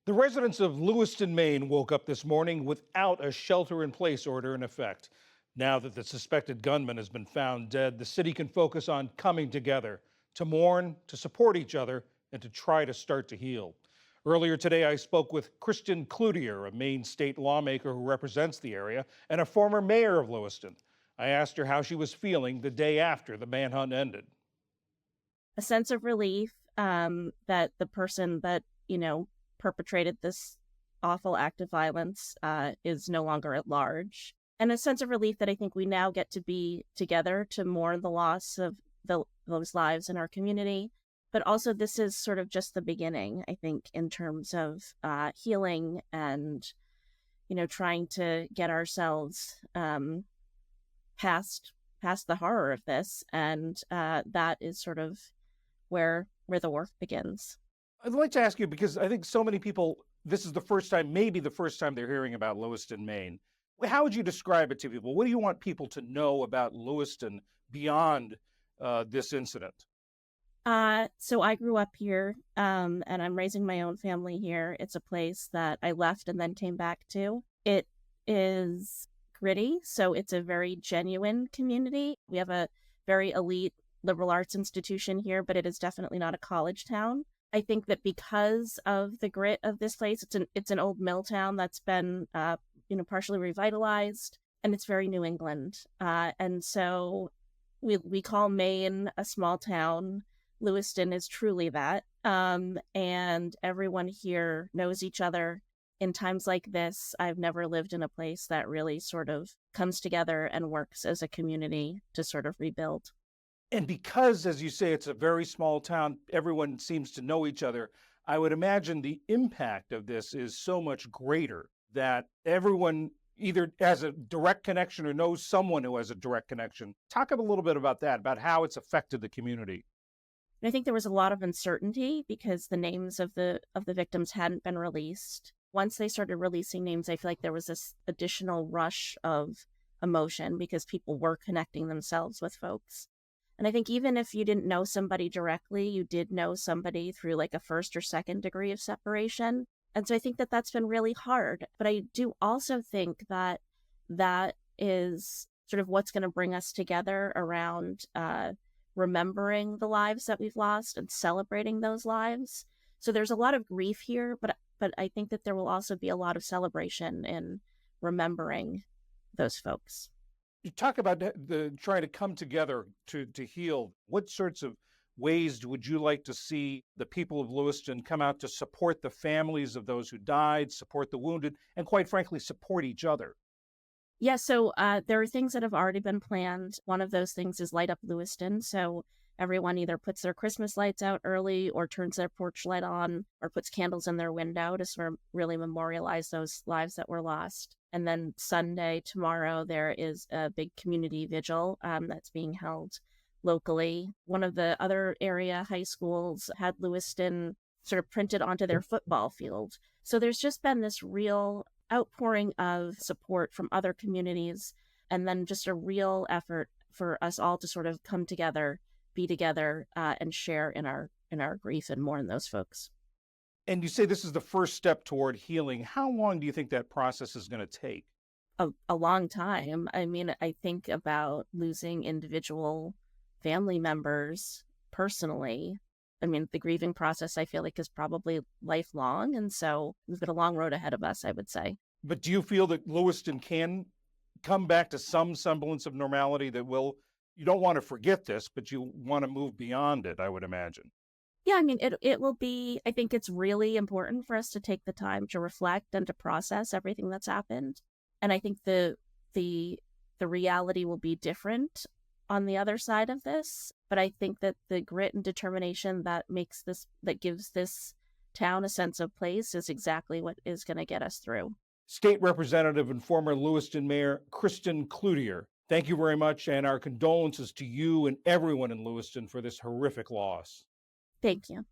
The residents of Lewiston, Maine woke up this morning without a shelter in place order in effect. Now that the suspected gunman has been found dead, the city can focus on coming together to mourn, to support each other, and to try to start to heal. Earlier today, I spoke with Kristen Cloutier, a Maine state lawmaker who represents the area and a former mayor of Lewiston. I asked her how she was feeling the day after the manhunt ended. A sense of relief that the person that, perpetrated this awful act of violence is no longer at large. And a sense of relief that I think we now get to be together to mourn the loss of those lives in our community. But also, this is sort of just the beginning, I think, in terms of healing and, trying to get ourselves past past the horror of this. And that is sort of where the work begins. I'd like to ask you because I think so many people, this is the first time, maybe the first time they're hearing about Lewiston, Maine. How would you describe it to people? What do you want people to know about Lewiston beyond this incident? So I grew up here, and I'm raising my own family here. It's a place that I left and then came back to. It is gritty, so it's a very genuine community. We have a very elite liberal arts institution here, but it is definitely not a college town. I think that because of the grit of this place, it's an old mill town that's been partially revitalized, and it's very New England. And so we call Maine a small town. Lewiston is truly that. And everyone here knows each other. In times like this, I've never lived in a place that really sort of comes together and works as a community to sort of rebuild. And because, as you say, it's a very small town, everyone seems to know each other. I would imagine the impact of this is so much greater that everyone either has a direct connection or knows someone who has a direct connection. Talk a little bit about that, about how it's affected the community. And I think there was a lot of uncertainty because the names of the victims hadn't been released. Once they started releasing names, I feel like there was this additional rush of emotion because people were connecting themselves with folks. And I think even if you didn't know somebody directly, you did know somebody through like a first or second degree of separation. And so I think that that's been really hard. But I do also think that that is sort of what's going to bring us together around remembering the lives that we've lost and celebrating those lives. So there's a lot of grief here, but I think that there will also be a lot of celebration in remembering those folks. You talk about the trying to come together to heal. What sorts of ways would you like to see the people of Lewiston come out to support the families of those who died, support the wounded, and quite frankly, support each other? Yeah, so there are things that have already been planned. One of those things is Light Up Lewiston. So everyone either puts their Christmas lights out early or turns their porch light on or puts candles in their window to sort of really memorialize those lives that were lost. And then Sunday, tomorrow, there is a big community vigil that's being held locally. One of the other area high schools had Lewiston sort of printed onto their football field. So there's just been this real outpouring of support from other communities, and then just a real effort for us all to sort of come together, be together, and share in our grief and mourn those folks. And you say this is the first step toward healing. How long do you think that process is going to take? A long time. I mean, I think about losing individual family members personally. I mean, the grieving process I feel like is probably lifelong, and so we've got a long road ahead of us, I would say. But do you feel that Lewiston can come back to some semblance of normality that will, you don't want to forget this, but you want to move beyond it, I would imagine. Yeah, I mean, it will be. I think it's really important for us to take the time to reflect and to process everything that's happened. And I think the the reality will be different on the other side of this. But I think that the grit and determination that gives this town a sense of place is exactly what is going to get us through. State Representative and former Lewiston Mayor Kristen Cloutier, thank you very much, and our condolences to you and everyone in Lewiston for this horrific loss. Thank you.